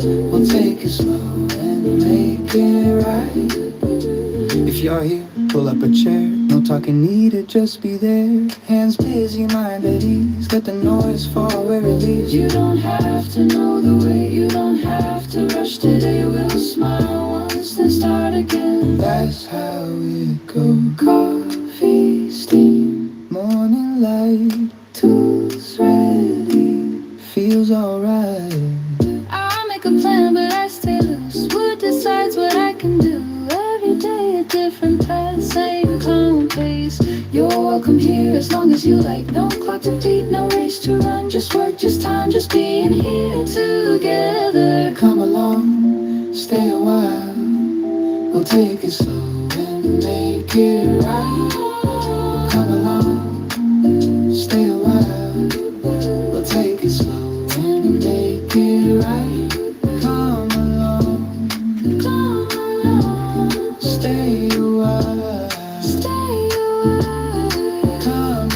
We'll take it slow and make it right. If you're here, pull up a chair. No talking needed, just be there. Hands busy, mind at ease. Let the noise fall where it leaves. You don't have to know the way. You don't have to rush today. We'll smile once, then start again. That's how it goes. Coffee, steam, morning light. Tools ready, feels alright. I make a plan, but I stay loose. Wood decides what I can do. Every day a different path, same calm pace. You're welcome here as long as you like. No clock to beat, no race to run. Just work, just time, just being here together. Come along, stay a while. We'll take it slow and make it right. Come along, stay a while. We'll take it slow and make it right. Come along, stay a while. Come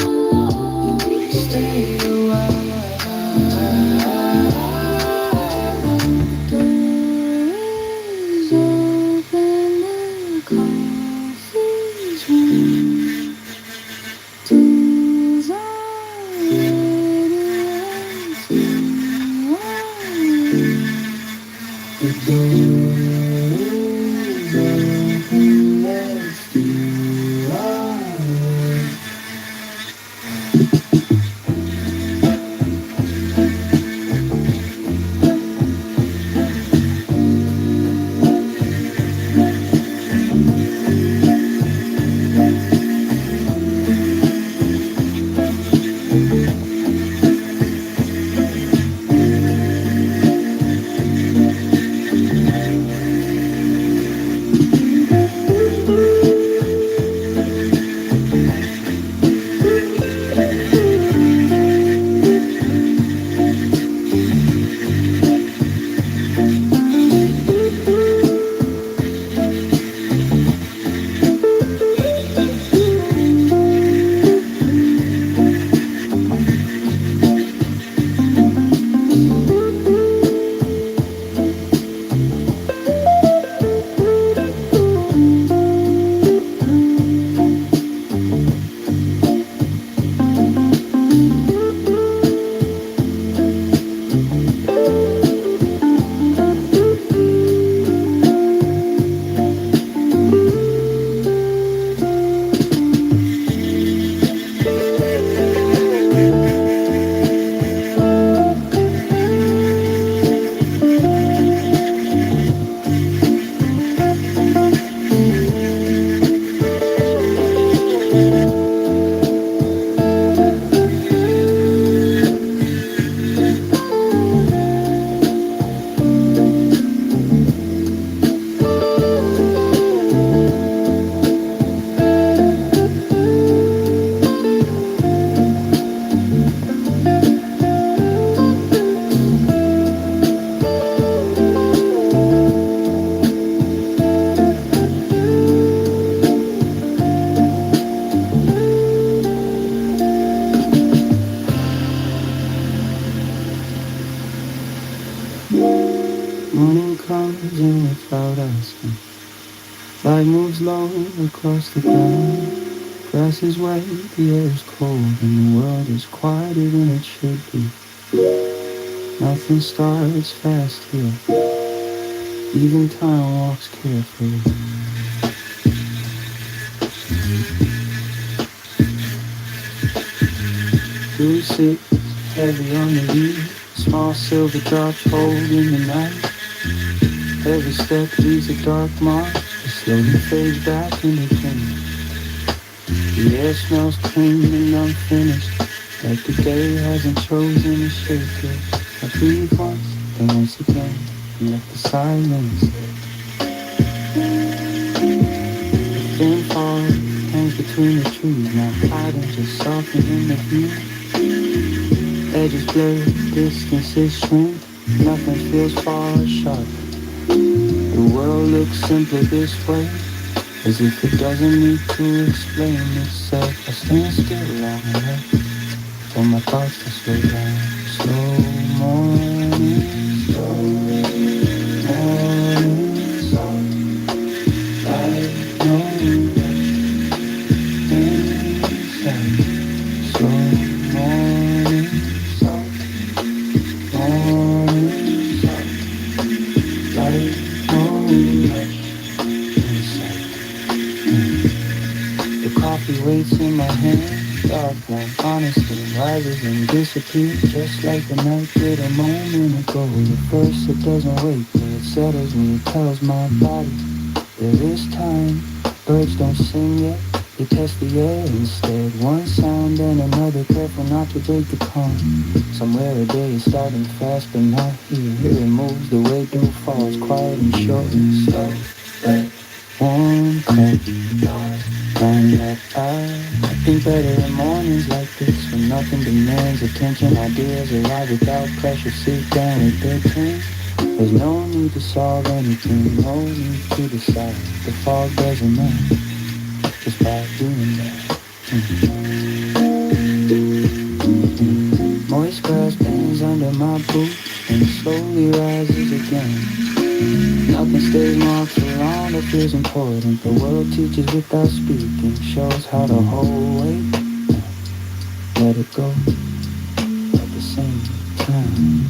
along, stay a while. Doors open, the coffee's warm. Tools are ready, the doors open, let's do our work. Morning comes in without asking. Light moves low across the ground. Grass is wet, the air is cold, and the world is quieter than it should be. Nothing starts fast here. Even time walks carefully. Blue sits heavy on the leaves. Small silver drops holding the night. Every step leaves a dark mark. It slowly fades back into green. The air smells clean and unfinished, like the day hasn't chosen to shake it. I breathe once, then once again, and let the silence hit. The thin fog hangs between the trees, now hiding, just softening the view. Edges blur, distances shrink, nothing feels far or sharp. The world looks simpler this way, as if it doesn't need to explain itself. I stand still long enough for my thoughts to slow down. Slow morning disappear just like the night did a moment ago. At first it doesn't wake me, it settles me, it tells my body there is time. Birds don't sing yet, they test the air instead. One sound and another, careful not to break the calm. Somewhere a day is starting fast but not here. Here it moves, the way dew falls, quiet and short and slow. But warm cup, find that I think better in mornings like this, when nothing demands attention. Ideas arrive without pressure, sit down with their turn. There's no need to solve anything, no need to decide. The fog doesn't matter, just by doing that. Moist grass bends under my boot and it slowly rises again. Nothing stays marked for long that feels important. The world teaches without speaking, shows how to hold weight, let it go at the same time.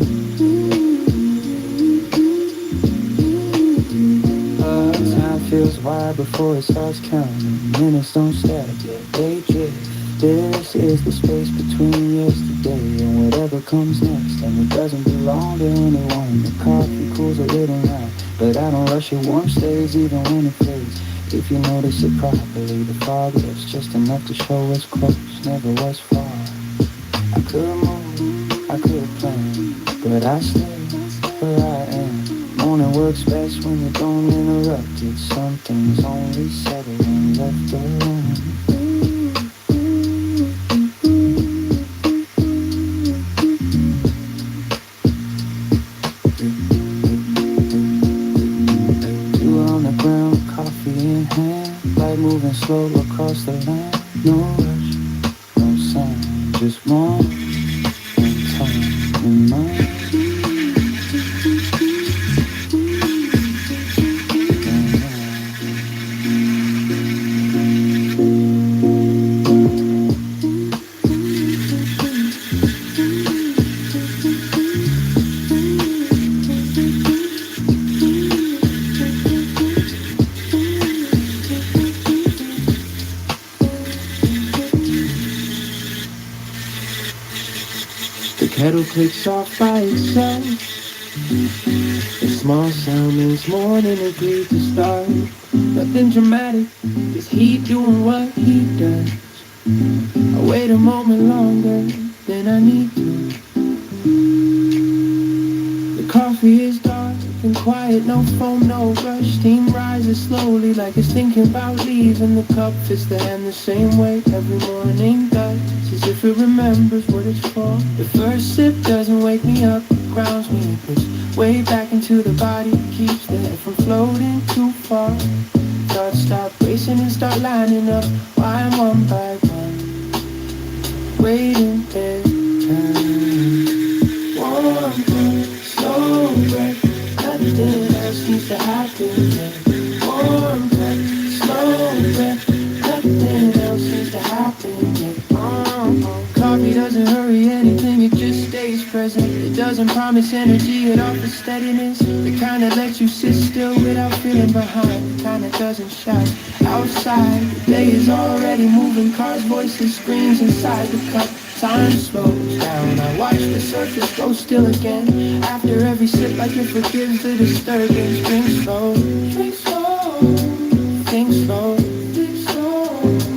Time feels wide before it starts counting. Minutes don't stack yet, they drift. This is the space between yesterday and whatever comes next. And it doesn't belong to anyone. The coffee cools a little now, but I don't rush it, warm stays even when it fades. If you notice it properly, the fog lifts just enough to show what's close, never what's far. I could move, I could plan, but I stay where I am. Morning works best when you don't interrupt it. Some things only settle when left alone. Two on the ground, coffee in hand, light moving slow across the land. No rush, no sign, just one time in mind. Kettle clicks off by itself. The small sound means more than agreed to start. Nothing dramatic, just he doing what he does. I wait a moment longer than I need to. The coffee is dark and quiet, no foam, no rush. Steam rises slowly like it's thinking about leaving. The cup fits the hand the same way every morning does, as if it remembers what it's for. The first sip doesn't wake me up, it grounds me, it puts way back into the body, keeps the head from floating too far. Thoughts stop racing and start lining up, why I'm one by one, waiting their turn. Warm cup, slow breath, nothing else needs to happen yet. Warm cup, slow breath, nothing else needs to happen yet. Coffee doesn't hurry anything, it just stays present. It doesn't promise energy, it offers steadiness. The kind that lets you sit still without feeling behind. The kind that doesn't shout outside. The day is already moving, cars, voices, screams inside the cup. Time slows down, I watch the surface go still again. After every sip like it forgives the disturbance. Drink slow, think slow.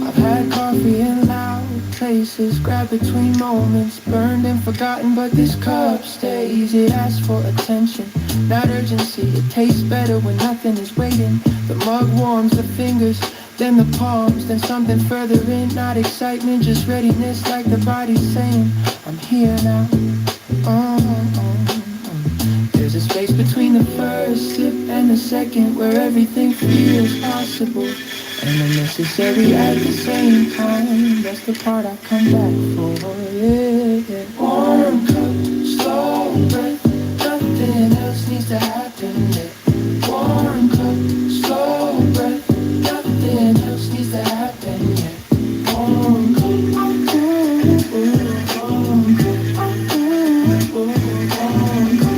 I've had coffee in loud places, grabbed between moments, burned and forgotten, but this cup stays. It asks for attention, not urgency. It tastes better when nothing is waiting. The mug warms the fingers, then the palms, then something further in. Not excitement, just readiness, like the body's saying, I'm here now. There's a space between the first sip and the second, where everything feels possible and unnecessary at the same time. That's the part I come back for, yeah. Warm cup, slow breath, nothing else needs to happen yet. Warm cup, slow breath, nothing else needs to happen yet. Warm cup, warm cup, warm cup, warm cup.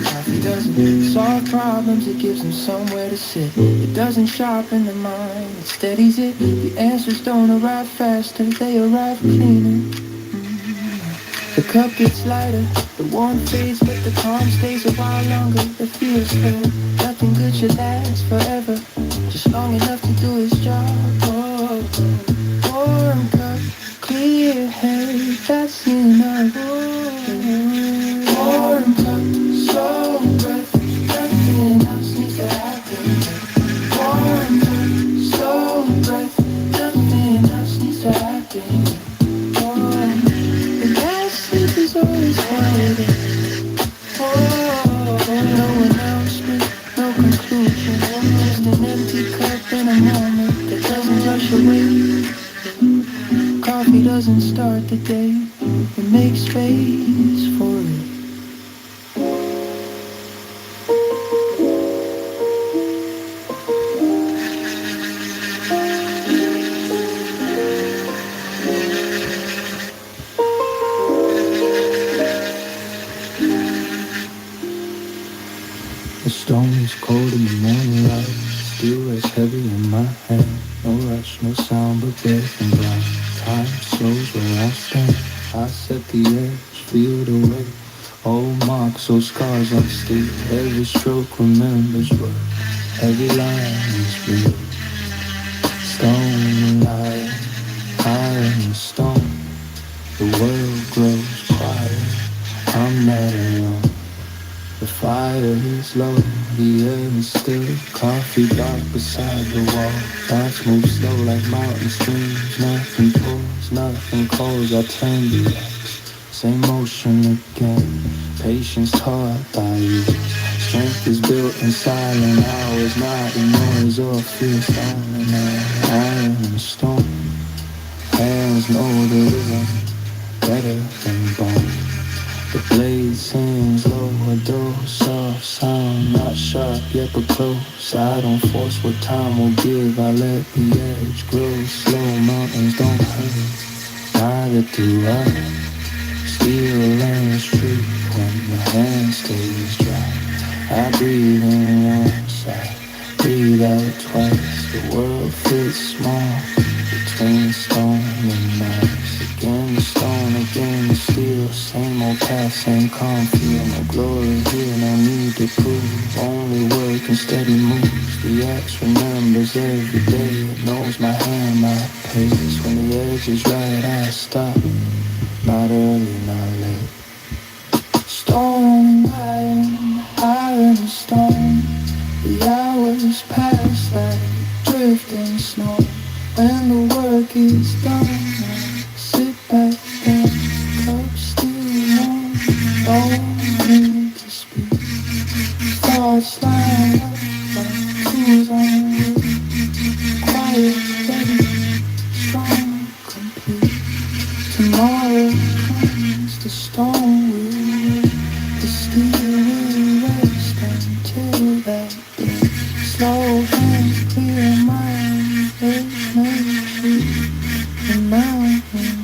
Coffee doesn't solve problems, it gives them somewhere to sit. It doesn't sharpen the mind, it steadies it. The answers don't arrive faster, they arrive cleaner. The cup gets lighter, the warmth fades, but the calm stays a while longer. It feels good, nothing good should last forever, just long enough to do its job. Oh, warm cup, clear head, that's enough. Warm cup, slow breath, nothing else needs to happen. Warm cup, slow breath, nothing else needs to happen. Is always quieter. Oh, no announcement, no conclusion, just an empty cup in a moment that doesn't rush away. Coffee doesn't start the day, it makes space for it. The stone is cold in the morning light, still rests heavy in my hand. No rush, no sound, but breath and blind. Time slows where I stand. I set the edge, feel the weight. Old marks, old scars unstayed. Every stroke remembers what every line is real. Stone and iron, iron and stone. The world grows quiet, I'm not alone. The fire is low, the air is still. Coffee dark beside the wall. Thoughts move slow like mountain streams. Nothing pulls, nothing calls. I turn the lights, same motion again. Patience taught by years. Strength is built in silent hours, not in noise or fear. Stone and iron and stone. Hands know the rhythm better than bone. The blade sings low, a dose, soft sound, not sharp yet but close. I don't force what time will give, I let the edge grow slow. Mountains don't hurt, neither do I. Steel lanes street when the hand stays dry. I breathe in once, I breathe out twice. The world feels small between stone and ice. Again the stone, again the steel. Same old path, same calm feel. No glory here, no need to prove. Only work and steady moves. The axe remembers every day. It knows my hand, my pace. When the edge is right, I stop. Not early, not late. Stone, iron, stone. The hours pass like drifting snow. When the work is done, I sit back down, cup still warm, no need to speak. Thoughts line up like tools on wood, quiet, steady, strong, complete. Tomorrow comes, the stone will wait, the steel will rest until that day. Slow hands clear mind. The mountain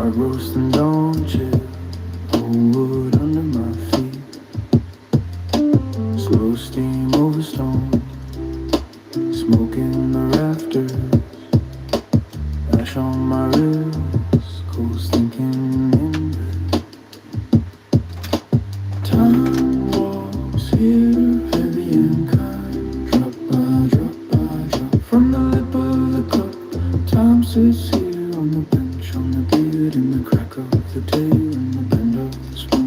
Start roasting, don't chill. Old wood under my feet. Slow steam over stone. Smoke in the rafters. Ash on my wrist. Cold thinking in bed. Time walks here, heavy and kind. Drop by drop by drop from the lip of the cup. Time sits here on the bench, on the beard, in the crack of the tail, in the bend of the spoon.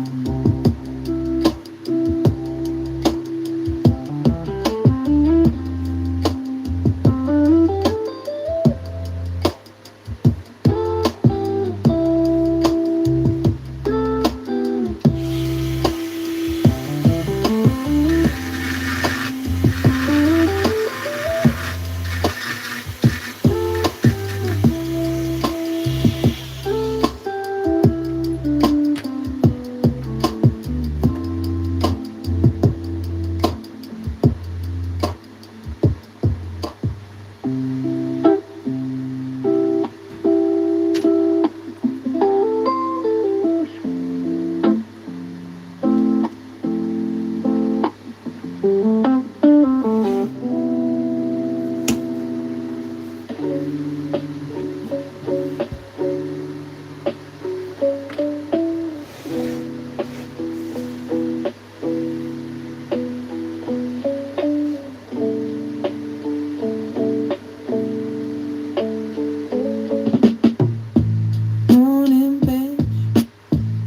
Morning bench,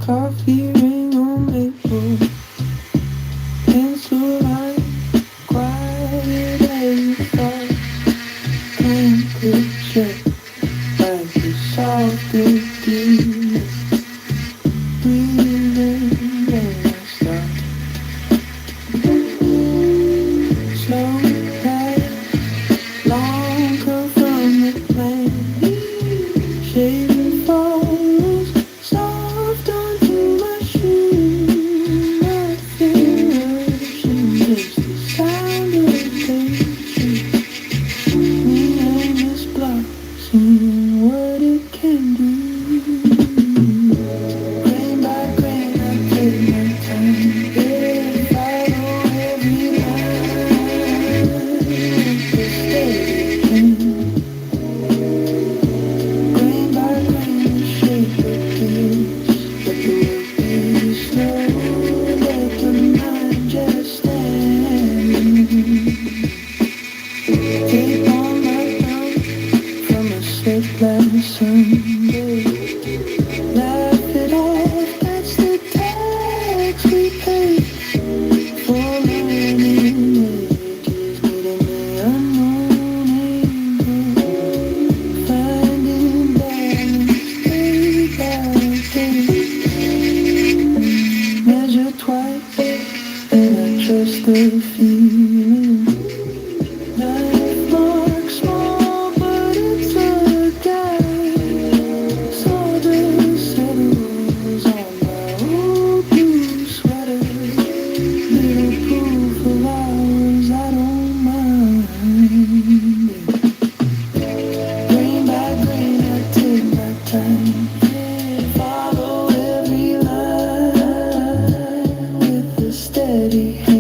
coffee ring on maple, pencil line, quiet as you thought. Clean picture, like the softest deep. Breathing when I stop. Slow path, long come from the plane. Shaving falls, soft onto my shoe. Nothing rushing, just the sound of patience. Me and this block, seeing what it can do. Grain by grain, I take my time. Yeah, follow every line with the steady hand. Grain by grain, the shape of this. Let the work be slow, let the mind just stand. Tape on my thumb from a set last Sunday. Laugh it off, that's the tax we pay for learning ages, meeting the unknown angle, finding balance day by day. Measure twice, and I trust the feeling. Life marks small, but it's a guide. Sawdust settles on my old blue sweater. Little proof of hours, I don't mind. Grain by grain, I take my time. Follow every line with a steady hand.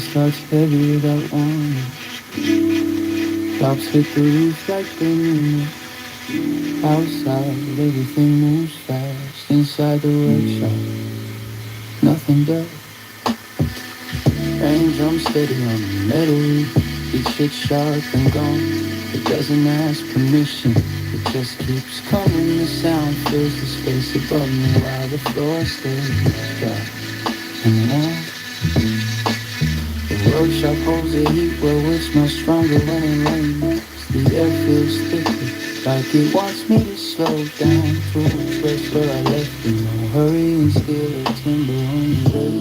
starts heavy without warning. Drops hit the roof like they mean it. Outside, everything moves fast. Inside the workshop, nothing does. Rain drums steady on the metal roof. Each hit sharp and gone. It doesn't ask permission. It just keeps coming. The sound fills the space above me while the floor stays dry and warm. The workshop holds the heat where wood smells stronger when it rains. The air feels thicker, like it wants me to slow down to a place where I left in no hurry and still a timber on the way.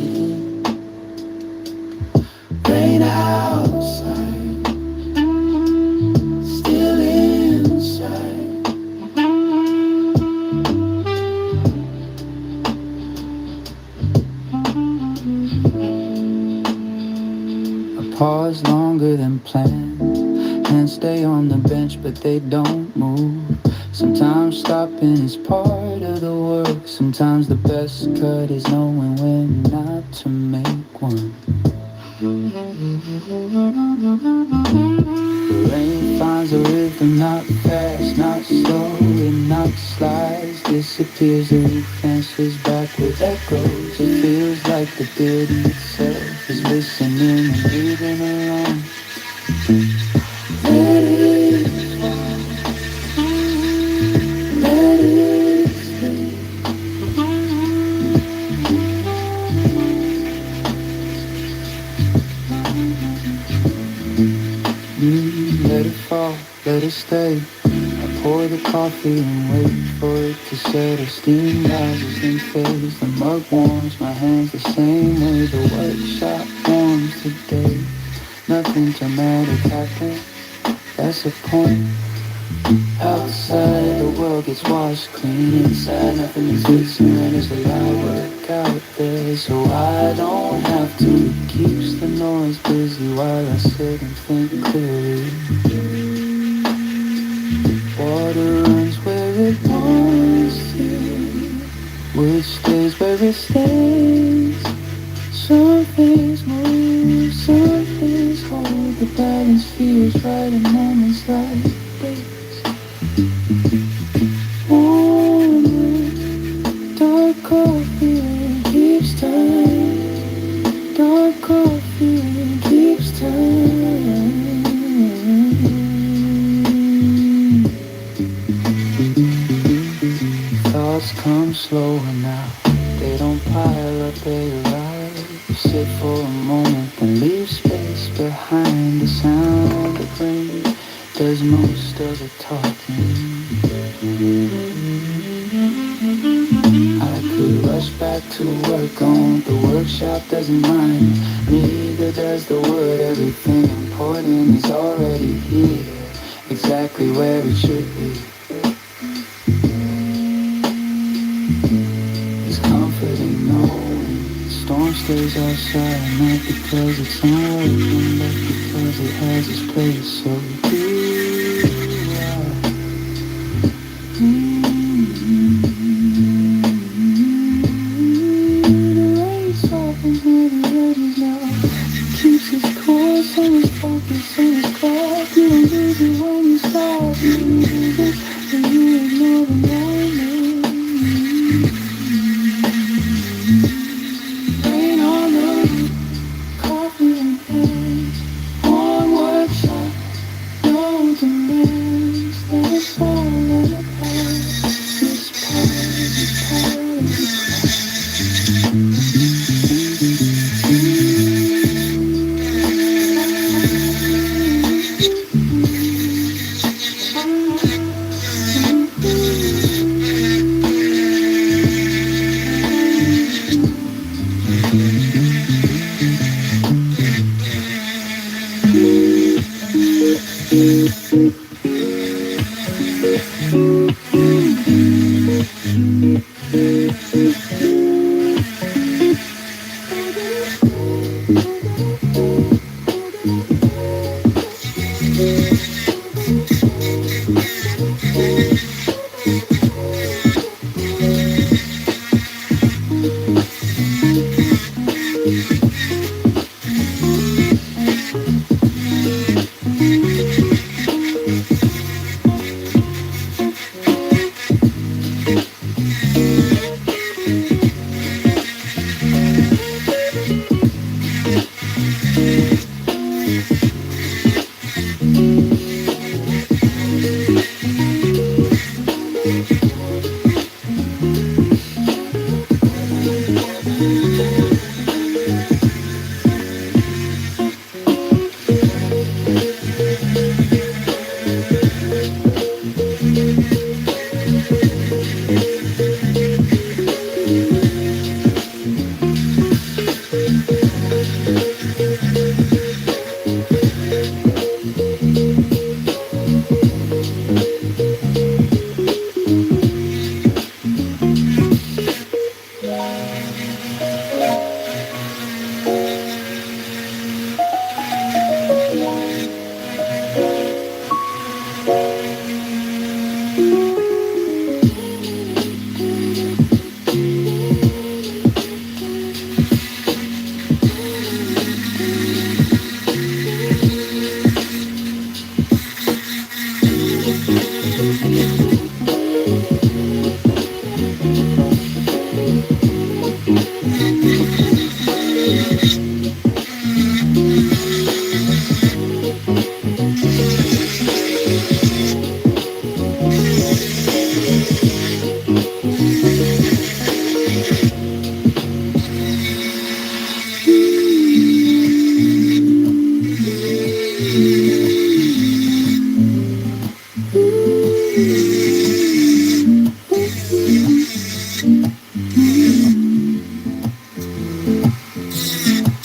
Rain outside, still inside. I pause longer than planned. Hands stay on the bench, but they don't move. Sometimes stopping is part of the work. Sometimes the best cut is knowing when not to make one. The rain finds a rhythm, not fast, not slow. It knocks, slides, disappears. The roof answers back with echoes. It feels like the building itself is listening and breathing along. Let it fall, let it stay. Let it fall, let it stay. I pour the coffee and wait for it to settle. Steam rises and fades. The mug warms my hands the same way the workshop warms the day. Nothing dramatic happened, that's the point. Outside the world gets washed clean. Inside nothing is missing and there's a lot of work out there. So I don't have to. It keeps the noise busy while I sit and think clearly. Water runs where it wants to. Wood stays where it stays. Some things move, some things hold. The balance feels right in moments like this. Warm, dark coffee keeps time. Dark coffee keeps time. Thoughts come slower now. They don't pile up, they arrive. Sit for a moment and leave space behind. The sound of rain does most of the talking. I could rush back to work on. The workshop doesn't mind. Neither does the wood. Everything important is already here, exactly where it should be. It's comforting knowing the storm stays outside, not because it's not working, but because it has its place. So do I. The rain softens near the edges now. It keeps its course and its focus and its craft. You don't lose it when you stop. You lose it when you ignore the moment. Rain on the roof, coffee in hands, on workshop, no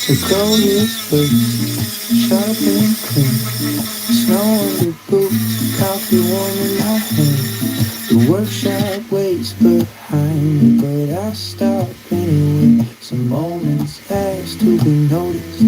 The cold is face, sharp and clean. Snow on the boots, coffee warm in my hand. The workshop waits behind me, but I stop anyway. Some moments ask to be noticed.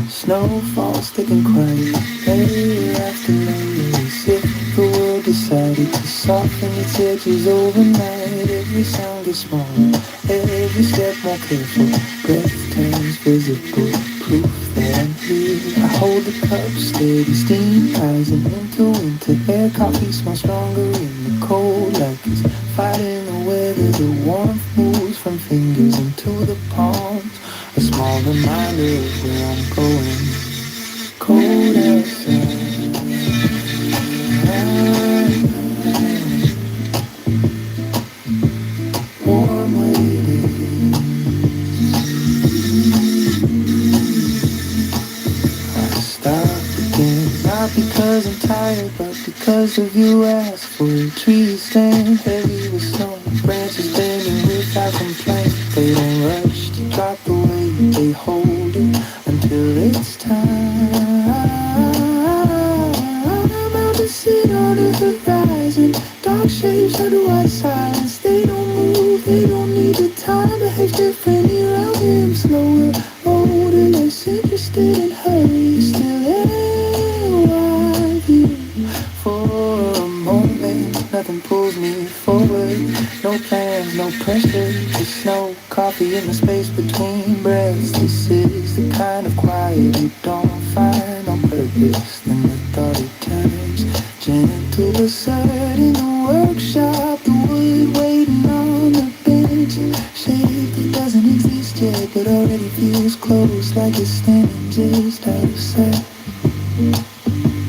Snow falls thick and quiet, layer after layer, as if the world decided to soften its edges overnight. Every sound gets smaller, every step more careful. Breath turns visible, proof that I'm here. I hold the cup steady, steam rising into winter air. Coffee smells stronger in the cold, like it's fighting the weather. The warmth moves from fingers into the palms. A small reminder of where I'm going. Cold outside, warm waiting. I stop again, not because I'm tired, but because of you. Ask for a tree stand heavy with snow, branches bending without complaint. They don't rush to drop the weight, they hold it until it's time. Mountains sit on the horizon, dark shapes under white silence. They don't move, they don't need the time. Behave different around him, slower, older, less interested in hurry. Still alive here for a moment. Nothing pulls me forward, no plans, no pressure, just snow, coffee in the space between breaths. This is the kind of quiet you don't find on purpose. Then the thought it turns gentle but certain. The workshop, the wood waiting on the bench, shape that doesn't exist yet but already feels close, like it's standing just out of sight.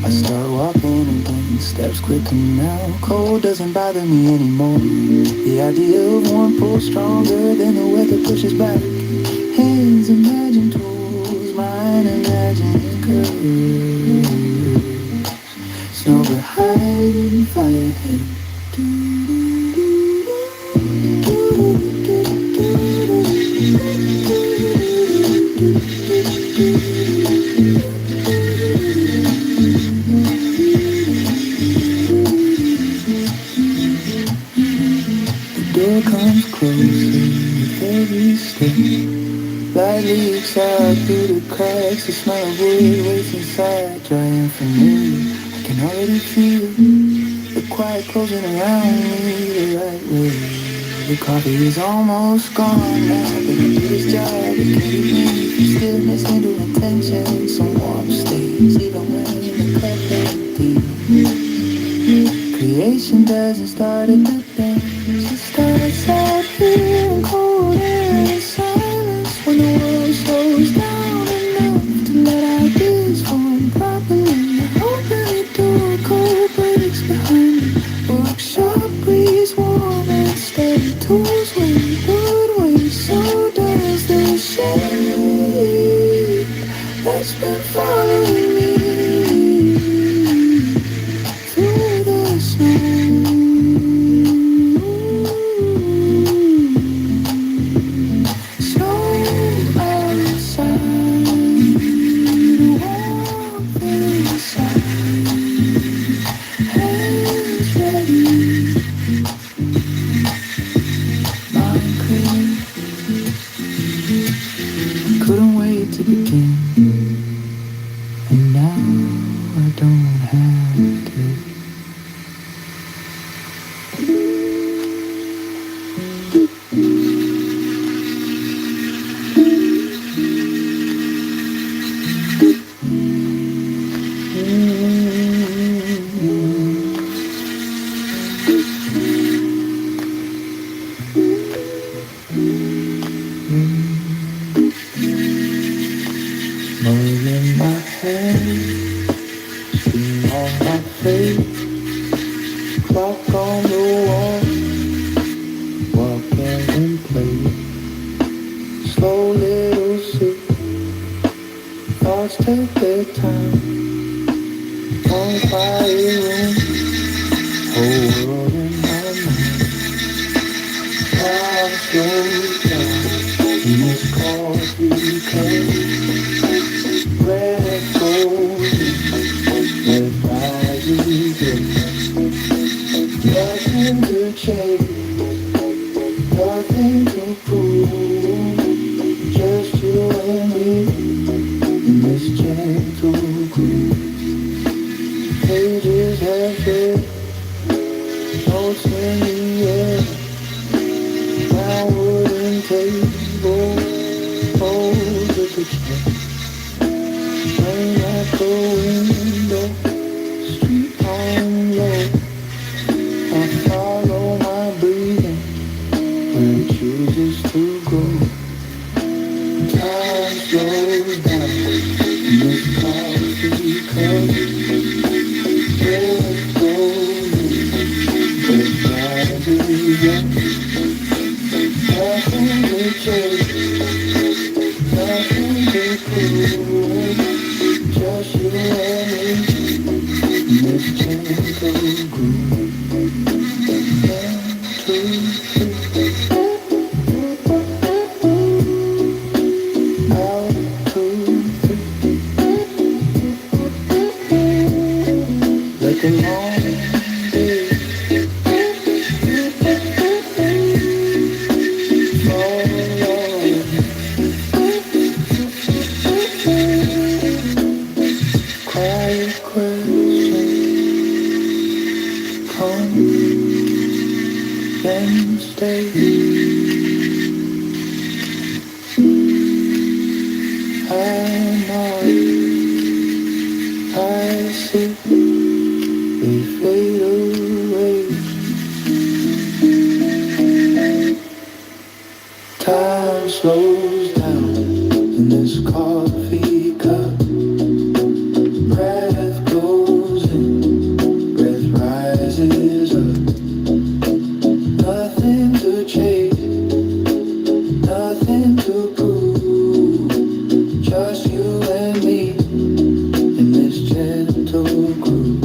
I start walking again, steps quicker now. Cold doesn't bother me anymore. The idea of warm pulls stronger than the weather pushes back. Hands imagine tools, mind imagine curves. Snow behind, fire ahead. Door comes closer with every step. Light leaks out through the cracks. The smell of wood waits inside, dry and familiar. I can already feel the quiet closing around me the right way. The coffee is almost gone now, but it did its job. It can be brief, from stillness into intention. Some warmth stays even when the cup empty. Creation doesn't start at the bench. It starts out here in cold air and silence. When the world slows down enough to let ideas form properly. I open the door, cold breaks behind me. Workshop breeze warm and steady. Tools wait, wood waits so dark. that's been following me through the snow. Snow outside, warmth inside, hands ready, mind clear. Couldn't wait to begin, and now I don't have to. Move in my hand, steam on my face, clock on the wall, walking in place. Slow little sip, thoughts take their time. One quiet room, whole world in my mind. Time slows down in this coffee cup. Red gold, red rises up. Nothing to change, nothing to prove. Just you and me in this gentle groove. Pages have read, notes in the air. Round wooden table, folds of the chair. Rain at the window, street on low. I follow my breathing where it chooses to go. Time slows down in this coffee cup. Red golden, red rises up. Nothing to change, nothing to prove. Just you and me in this gentle groove. 1, 2, 3. Out, 2, 3. Like a long day. Quiet question, come then stay. I nod, I sit, we fade away. Time slows down in this coffee cup. Breath goes in, breath rises up. Nothing to chase, nothing to prove. Just you and me in this gentle groove.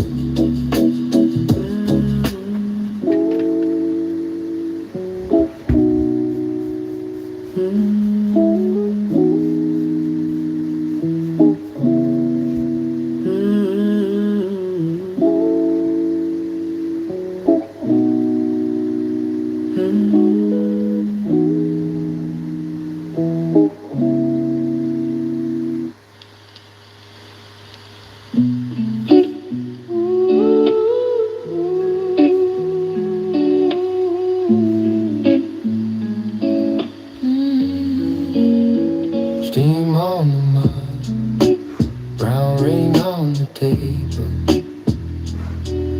Steam on the mud, brown rain on the table.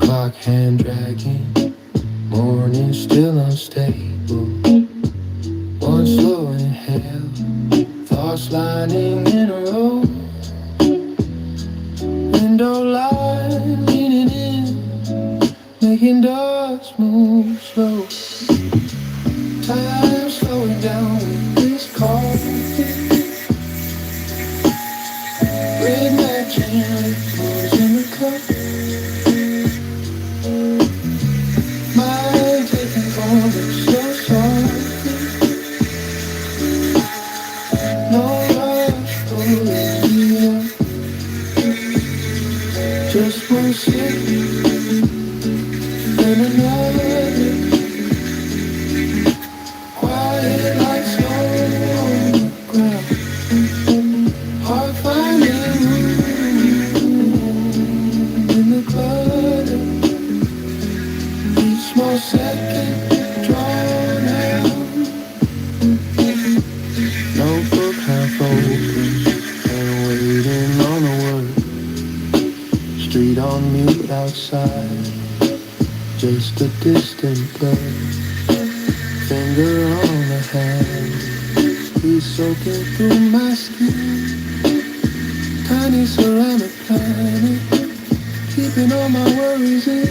Clock hand dragging, morning still unstable. One slow inhale, thoughts lining in a row. Window light leaning in, making dust move slow. Time slowing down with this coffee. outside, just a distant blur. Finger on the hand, he's soaking through my skin. Tiny ceramic planet, keeping all my worries in.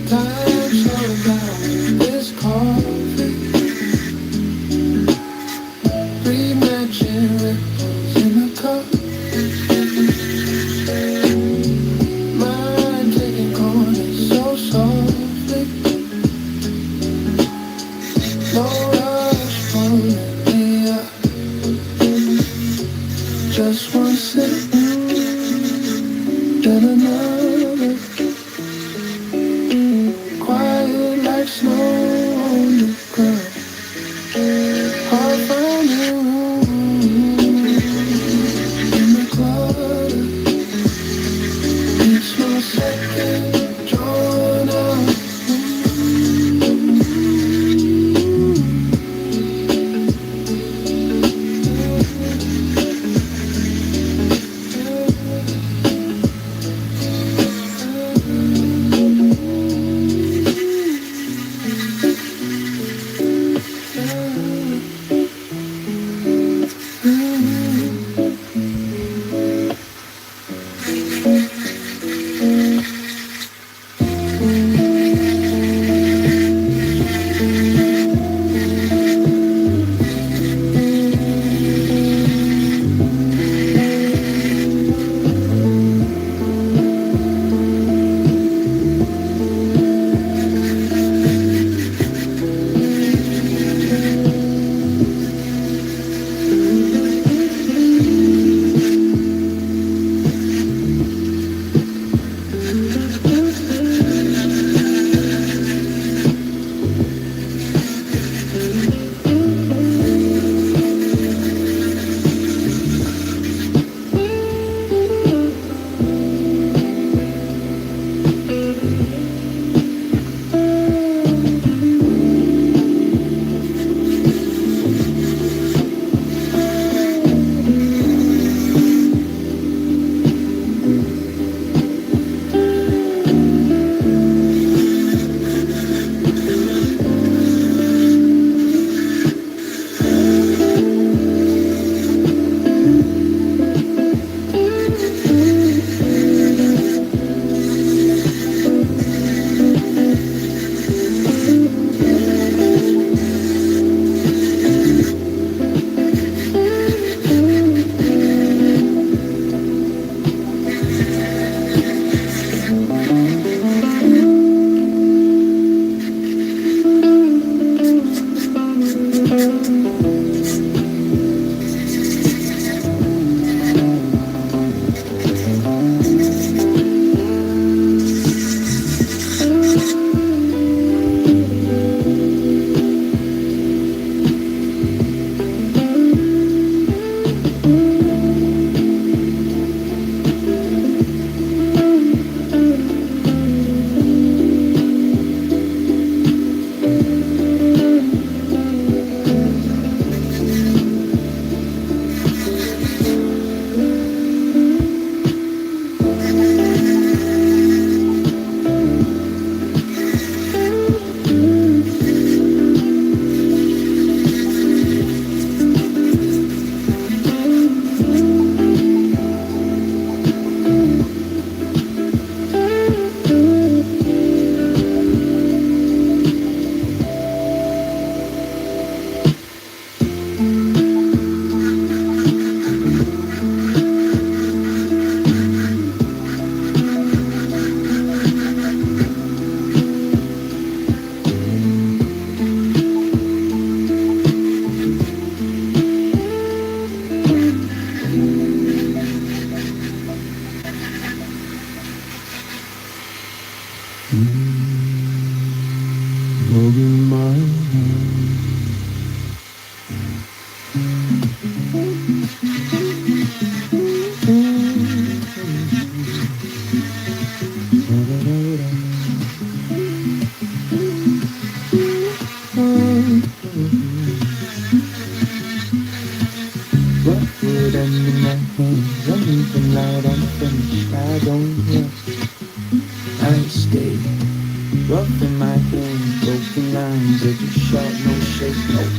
Time slowing down with this coffee, three matching ripples in the cup. Mind taking corners so softly, no rush pulling me up. Just one sip, then another. Quiet like snow on the ground. I'll find a room in the clutter. Each more second drawn out.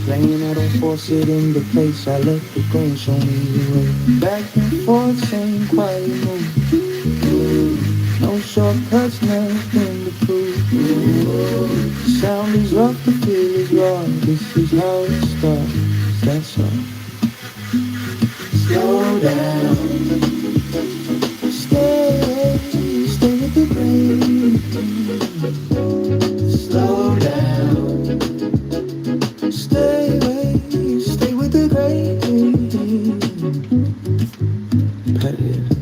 Playing, I don't force it into place. I let the grain show me the way. Back and forth, same quiet move. No shortcuts, nothing to prove. The sound is rough, the feel is raw. This is how it starts, that's all. Slow down, stay with the grain. Slow down, stay with the grain.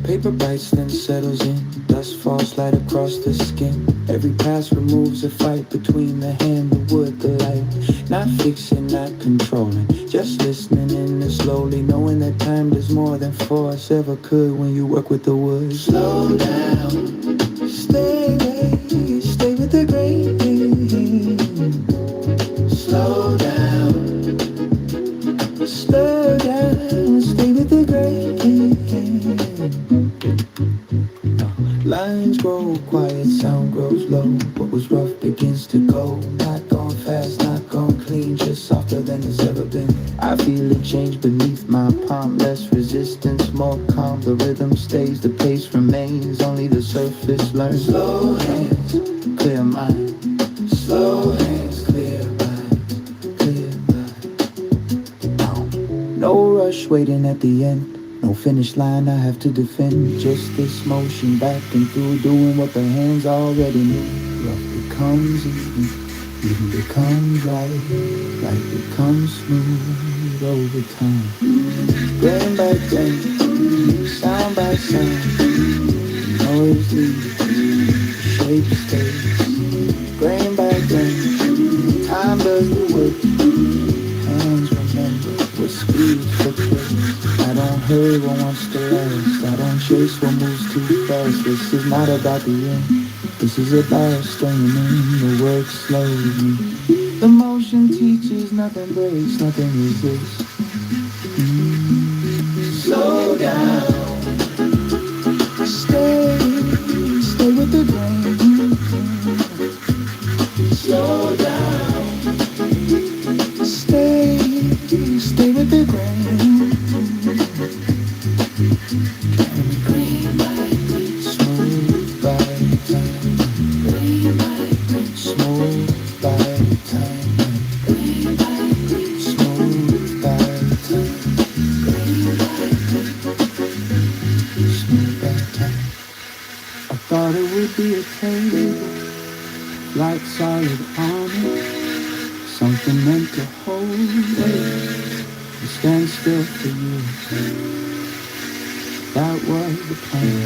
Paper bites, then settles in. Dust falls light across the skin. Every pass removes a fight between the hand, the wood, the light. Not fixing, not controlling, just listening in and slowly knowing that time does more than force ever could when you work with the wood. Slow down, stay with the grain. Slow down, stay with the grain. Lines grow quiet, sound grows low. What was rough begins to go. Not gone fast, not gone clean, just softer than it's ever been. I feel it change beneath my palm. Less resistance, more calm. The rhythm stays, the pace remains. Only the surface learns. Slow hands, clear mind. Slow hands, clear mind. Clear mind. No rush waiting at the end. No finish line I have to defend. Just this motion back and through, doing what the hands already knew. Rough becomes even becomes right becomes smooth over time. Grain by grain, sound by sound, noise leaves, shape stays. Grain by grain, time does the work. Hands remember what speed for place. I don't hurry what wants to last. I don't chase what moves too fast. This is not about the end. This is about staying in the work slowly. The motion teaches, nothing breaks, nothing resists. Slow down, stay with the grain. Slow down, stay with the grain. Thought it would be a table, like solid armor, something meant to hold it and stand still for you. That was the plan,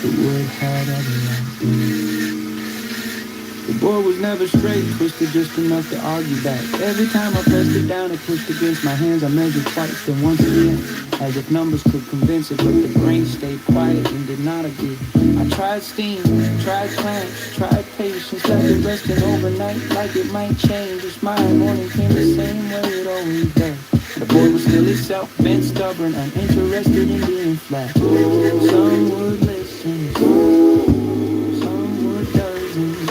the wood had other. The board was never straight, twisted just enough to argue back. Every time I pressed it down, it pushed against my hands. I measured twice, then once again, as if numbers could convince it, but the brain stayed quiet and did not agree. I tried steam, tried clamps, tried patience, left it resting overnight like it might change. Its mind morning came the same way it always does. The boy was still himself, bent stubborn, uninterested in being flat. Some would listen, some would doesn't.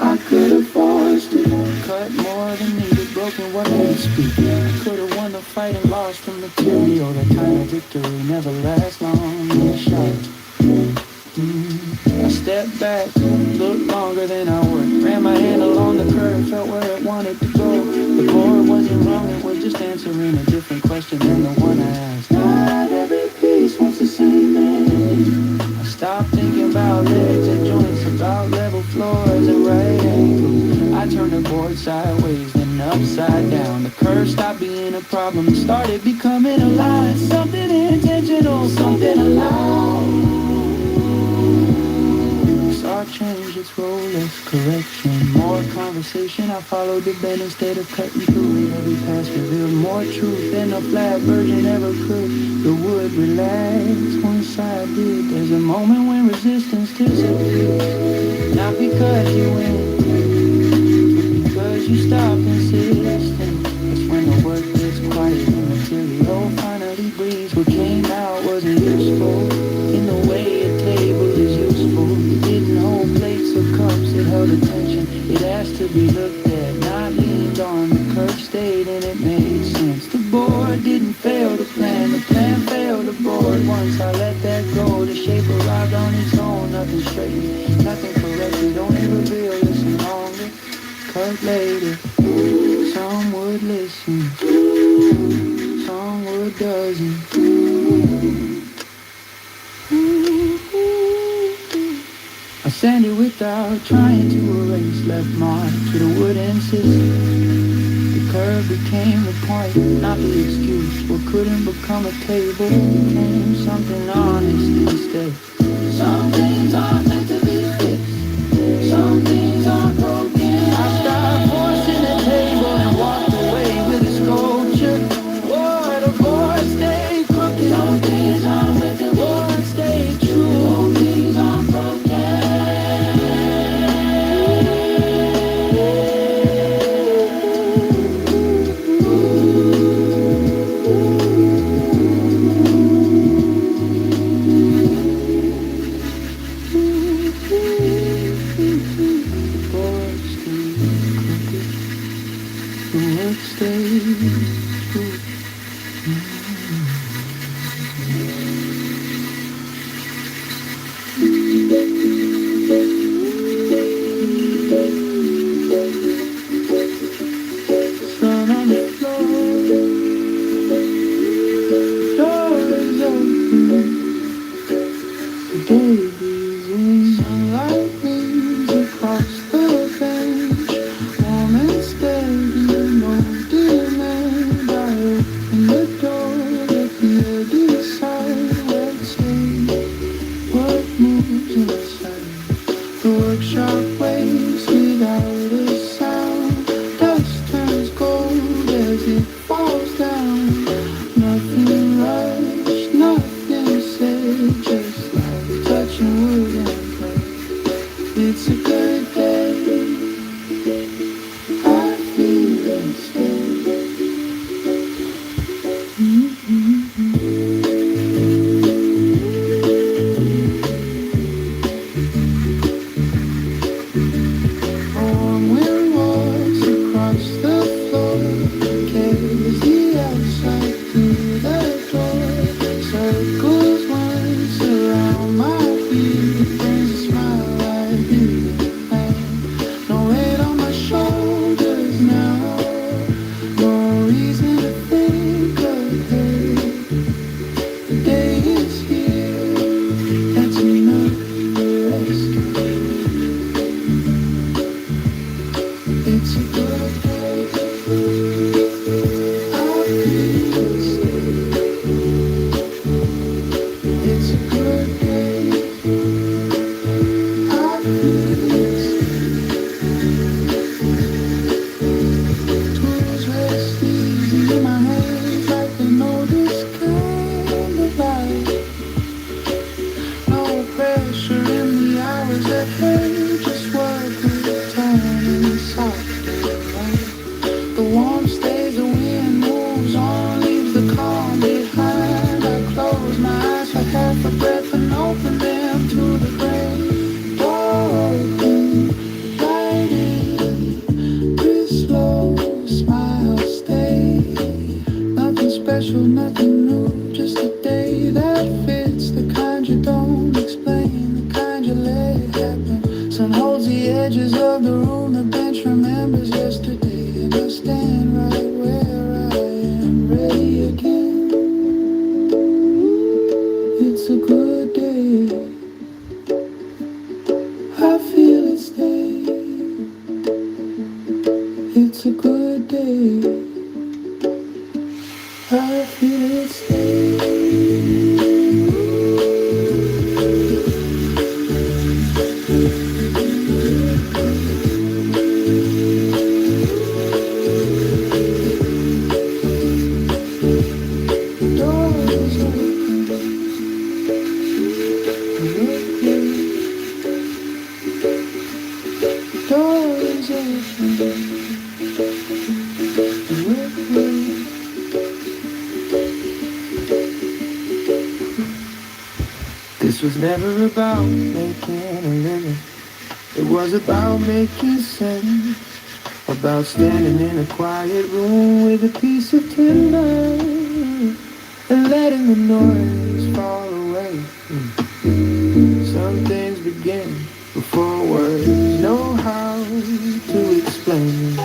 I could have forced it, cut more than needed, broken what made it speak. I could have won the fight and lost the material. That kind of victory never lasts long in a shot. I stepped back, looked longer than I worked. Ran my hand along the curve, felt where it wanted to go. The board wasn't wrong, it was just answering a different question than the one I asked. Not every piece wants the same thing. I stopped thinking about legs and joints, about level floors and right angles. I turned the board sideways, then upside down. The curve stopped being a problem and started becoming a line. Something intentional, something alive. Saw change its role, less correction, more conversation. I followed the bend instead of cutting through it. Every pass revealed more truth than a flat version ever could. The wood relaxed once I did. There's a moment when resistance disappears. Not because you win, but because you stop insisting. That's when the work gets quiet and material finally breathes. What came out wasn't useful in the way a table is useful. It didn't hold plates or cups, it held held attention. It asked to be looked at, not leaned on. The curve stayed and it made sense. The board didn't fail the plan failed the board. Once I let that go, the shape arrived on its own. Nothing straightened, nothing corrected, only revealed. Listen longer, cut later. Some would listen, some would doesn't. I sand it without trying to erase. Left marks with a wooden system. The curve became the point, not the excuse. What couldn't become a table became something honest instead. Some things aren't meant to be fixed. Some things aren't broken. I stopped forcing the table and walked away with a sculpture. Oh, the board stayed crooked. Some things aren't meant to be board stayed true. Some things aren't broken. This was never about making a living. It was about making sense, about standing in a quiet room with a piece of timber and letting the noise fall away. Some things begin before words know how to explain.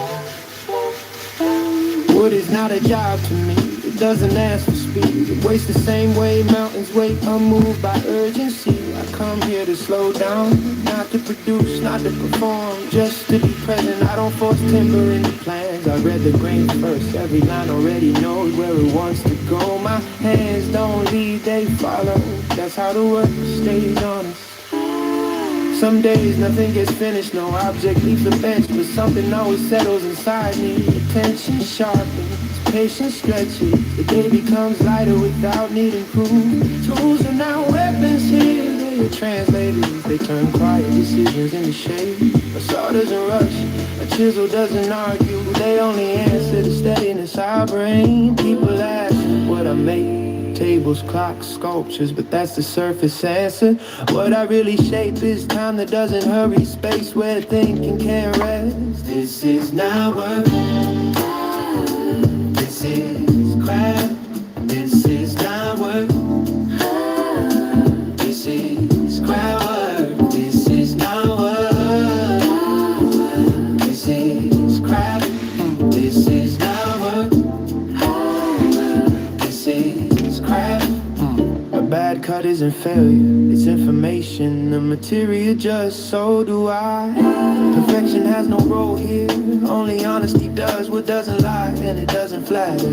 Wood is not a job to me, it doesn't ask for speed. It waits the same way mountains wait, unmoved by urgency. I come here to slow down, not to produce, not to perform, just to be present. I don't force timber into plans, I read the grain first. Every line already knows where it wants to go. My hands don't lead, they follow. That's how the work stays honest. Some days nothing gets finished, no object leaves the bench, but something always settles inside me. Attention sharpens, patience stretches. The day becomes lighter without needing proof. Tools are now weapons here, they are translators. They turn quiet decisions into shade. A saw doesn't rush, a chisel doesn't argue. They only answer the steadiness I bring. People ask what I make. Tables, clocks, sculptures, but that's the surface answer. What I really shape is time that doesn't hurry, space where thinking can rest. This is not work, this is craft. This is not work, this is craft work. This is not work, this is craft. This is not work, this is craft. A bad cut isn't failure, it's information. The material just, so do I. Perfection has no role here, only honesty does what doesn't lie, and it doesn't flatter.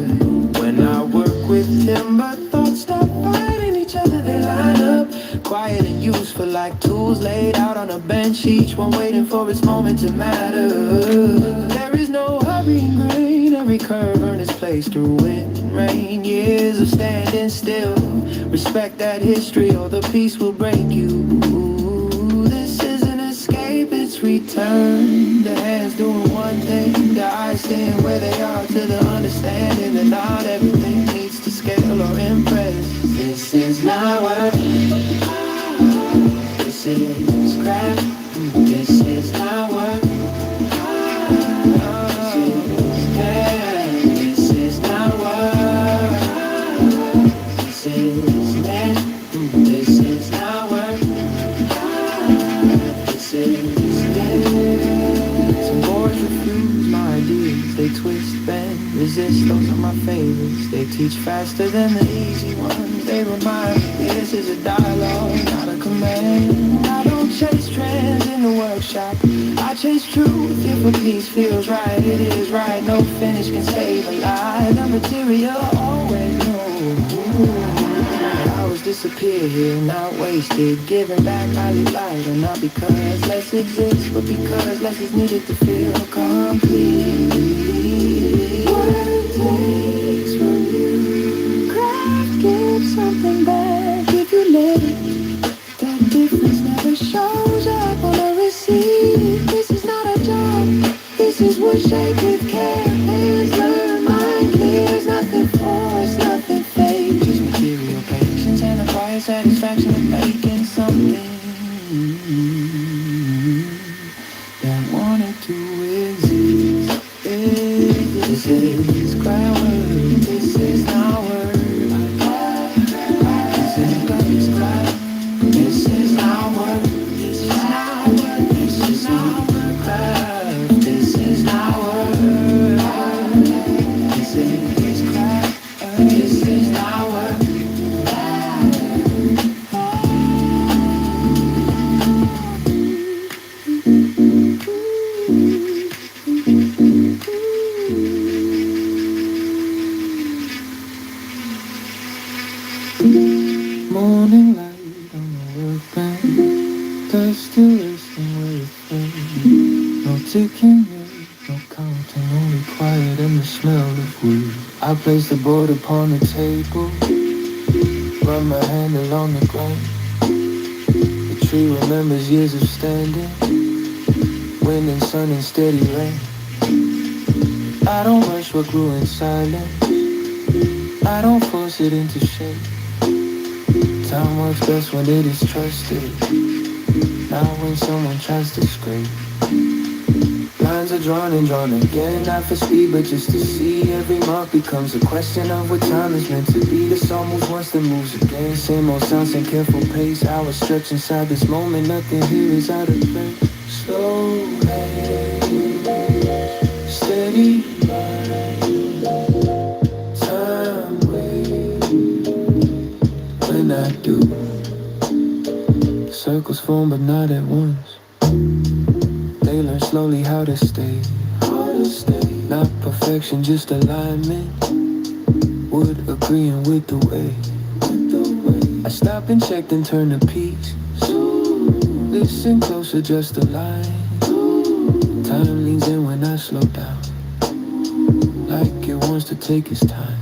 When I work with timber, thoughts stop fighting each other, they line up. Quiet and useful like tools laid out on a bench, each one waiting for its moment to matter. There is no hurrying grain, every curve earned its place through wind and rain. Years of standing still, respect that history or the peace will break you. This isn't escape, it's return. The hands doing one thing, the eyes staying where they are, to the understanding that not everything needs to scale or impress. This is not work, this is craft. This is not work, this is not work. This is net, this is not work. This is net. Some boys refuse my ideas, they twist, bend, resist. Those are my favorites. They teach faster than the easy ones. They remind me this is a dialogue, not a command. I don't chase trends in the workshop, I chase truth. If a piece feels right, it is right. No finish can save a lie. The material always knows. Hours disappear here, not wasted. Giving back highly lighter, not because less exists, but because less is needed to feel complete. What it takes from you, craft gives something back if you let it. That difference never shows up on a receipt. This is not a job, this is wood shaped with care. Hands learn, mind clears, nothing forced, nothing fake. Just material patience and a quiet satisfaction of making something that wanted to exist. This is groundwork, this is not work. This is ground, this is not work. This is not work, this is not work. This is not work. This is craft, this is not work. Morning light on the workbench, dust to listen where it fell. No ticking yet, no counting, only quiet and the smell of wood. I place the board upon the table, run my hand along the grain. The tree remembers years of standing, wind and sun and steady rain. I don't rush what grew in silence, I don't force it into shape. Time works best when it is trusted. Now when someone tries to scrape, lines are drawn and drawn again, not for speed but just to see. Every mark becomes a question of what time is meant to be. The song moves once, then moves again. Same old sounds and careful pace. Hours stretch inside this moment, nothing here is out of place. Slow hand, steady mind, time waits when I do. Circles form but not at once. They learn slowly how to stay. Not perfection, just alignment. Wood agreeing with the way. I stopped and checked and turned the piece. Listen closer, just a line. Time leans in when I slow down, like it wants to take its time.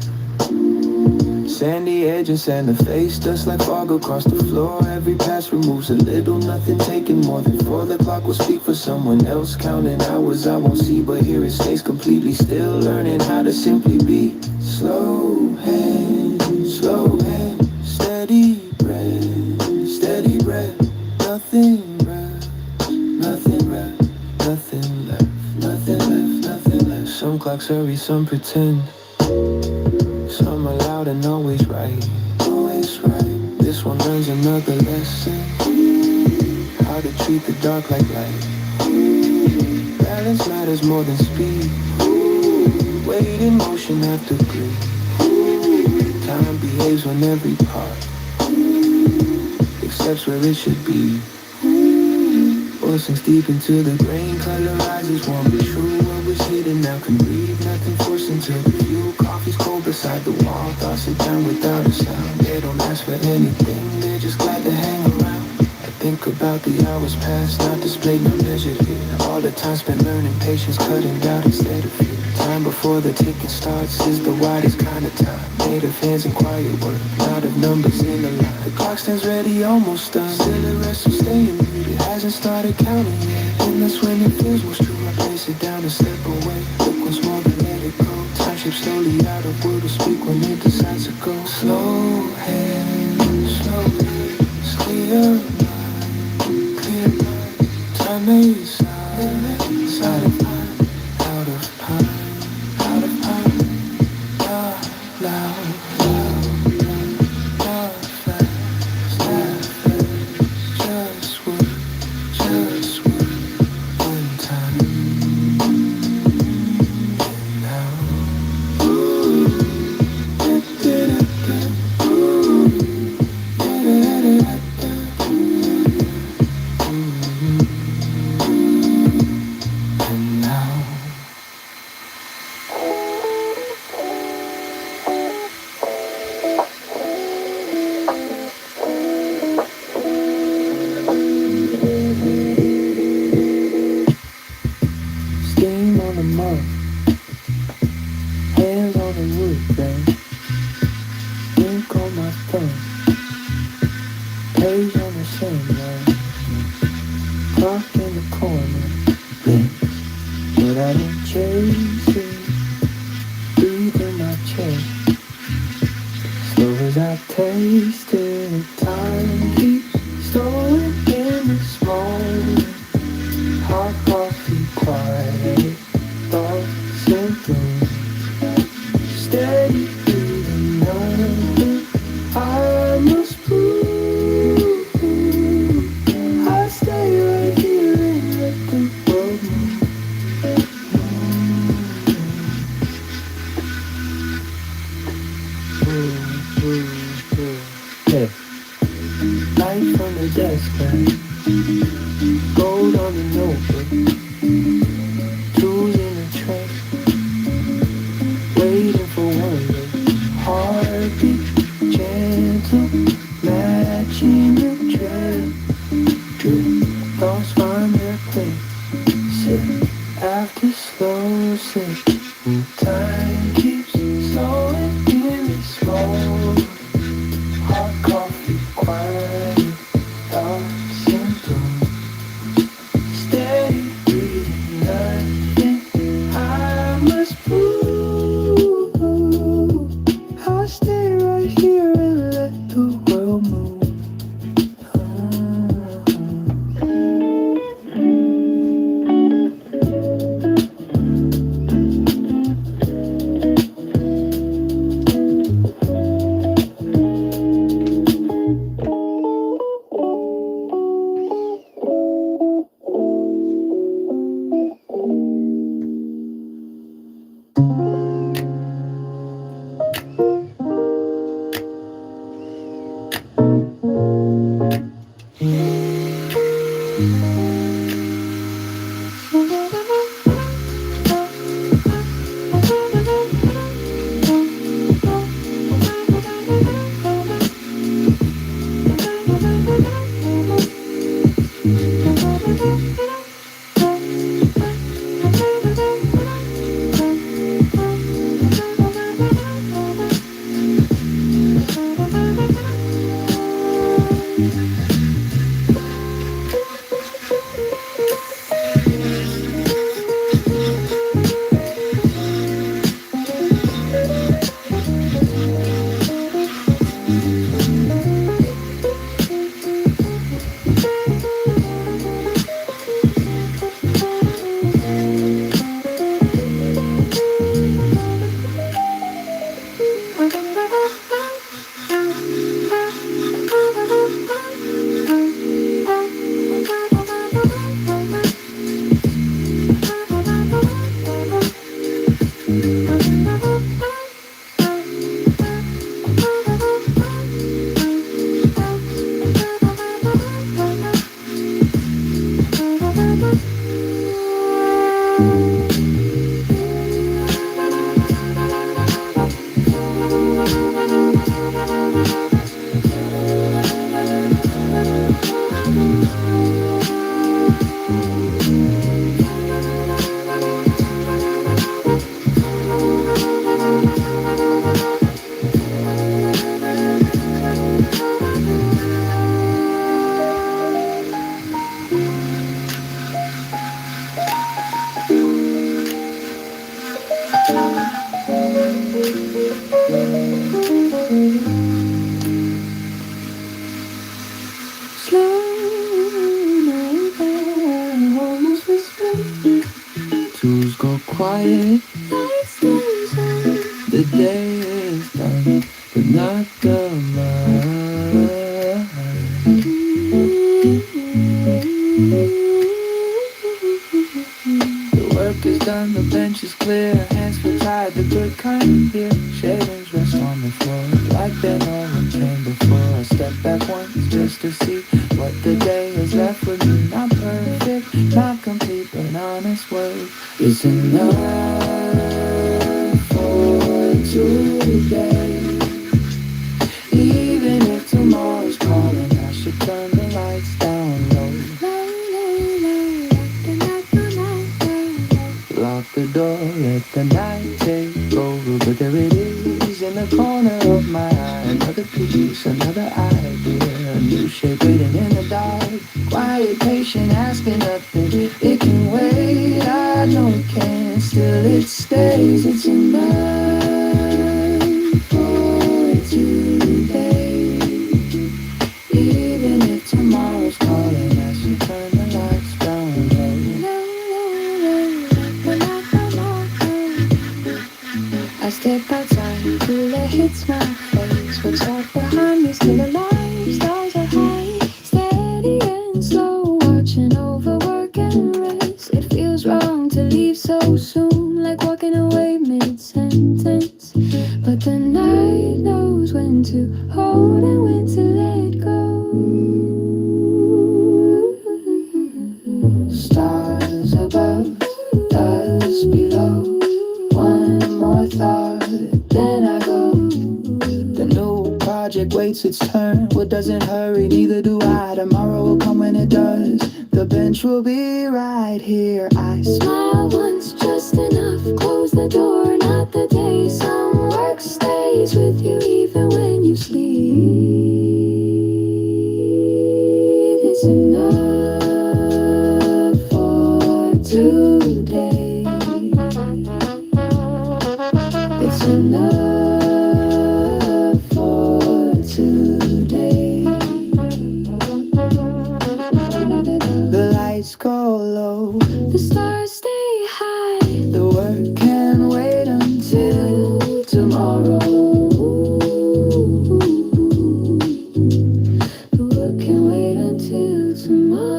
Sandy edges and the face, dust like fog across the floor. Every pass removes a little, nothing taken more than four. The clock will speak for someone else, counting hours I won't see, but here it stays completely still, learning how to simply be. Slow hand, steady breath, nothing rest, nothing left, nothing left. Some clocks hurry, some pretend. Some are loud and always right. This one learns another lesson, how to treat the dark like light. Balance matters more than speed. Weight in motion after greed. Time behaves when every part accepts where it should be. Or sinks deep into the grain, colorizes warm and true. What was hidden now can read, nothing forced into the view. Coffee's cold beside the wall, thoughts sit down without a sound. They don't ask for anything, they're just glad to hang around. I think about the hours past, not displayed, not measured here. All the time spent learning patience, cutting doubt instead of fear. Time before the ticking starts is the widest kind of time. Made of hands and quiet work, not of numbers in a line. The clock stands ready, almost done. Still it rests, so staying muted. Hasn't started counting yet, and that's when it feels most true. I place it down and step away. Look once more, then let it go. Time shapes slowly out of wood will speak when it decides to go. Slow hands, clear mind. Time may side of mind, out of time. Steam on the mud, hands on the wood grain, ink on my thumb, page on the sandline, clock in the corner, blinks, but I don't chase it, breathe in my chest, slow as I taste it, time keeps stolen in this moment. Hot coffee, quiet thoughts and things. Steady breathing, nothing I must prove. I stay right here and let the world move. Yeah. Light from the desk lamp, gold on the notebook, tools in the tray, waiting for wonder, heartbeat, gentle, matching the trail, drip, thoughts find their place, sit after slow sip, time keeps slowing in this moment, hot coffee, quiet thoughts and thoughts. Steady breathing, nothing I must prove. I'll stay right here and let the world move. Slow down, almost whisper. Tools go quiet, light stays on. The day is done, but not the The work is done, the bench is clear, hands feel tired, the good kind here. Shavings rest on the floor, like they no one came before. I step back once just to see what the day has left with me. Not perfect, not complete, but honest work is enough for today. Even if tomorrow's calling, I should turn the lights down low. Lock the door, let the night take over. But there it is in the corner of my eye. Another piece, another idea, a new shape waiting in the dark. Quiet, patient, asking nothing. It can wait, I know it can. Still it stays, it's enough for today. Even if tomorrow's calling, I should turn the lights down low. I step outside, cool air hits my face. What's up behind me, still alive, stars are high. Steady and slow, watching over work and rest. It feels wrong to leave so soon, like walking away mid-sentence. But the night knows when to hold and when to let go. Stars above, dust below. One more thought, then I go. The new project waits its turn. What doesn't hurry, neither do I. Tomorrow will come when it does. The bench will be right here. I smile once, just enough. Close the door, not the day. Some work stays with you even when you sleep. It's enough for today. It's enough for today. The lights go low, the stars stay high. The work can wait until tomorrow. The work can wait until tomorrow.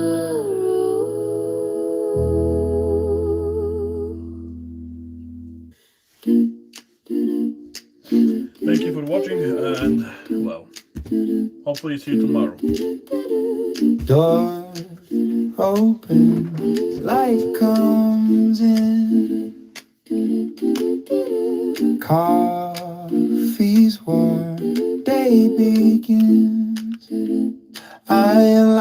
Thank you for watching, and well, hopefully see you tomorrow. Door open, light comes in. Coffee's warm, day begins. I allow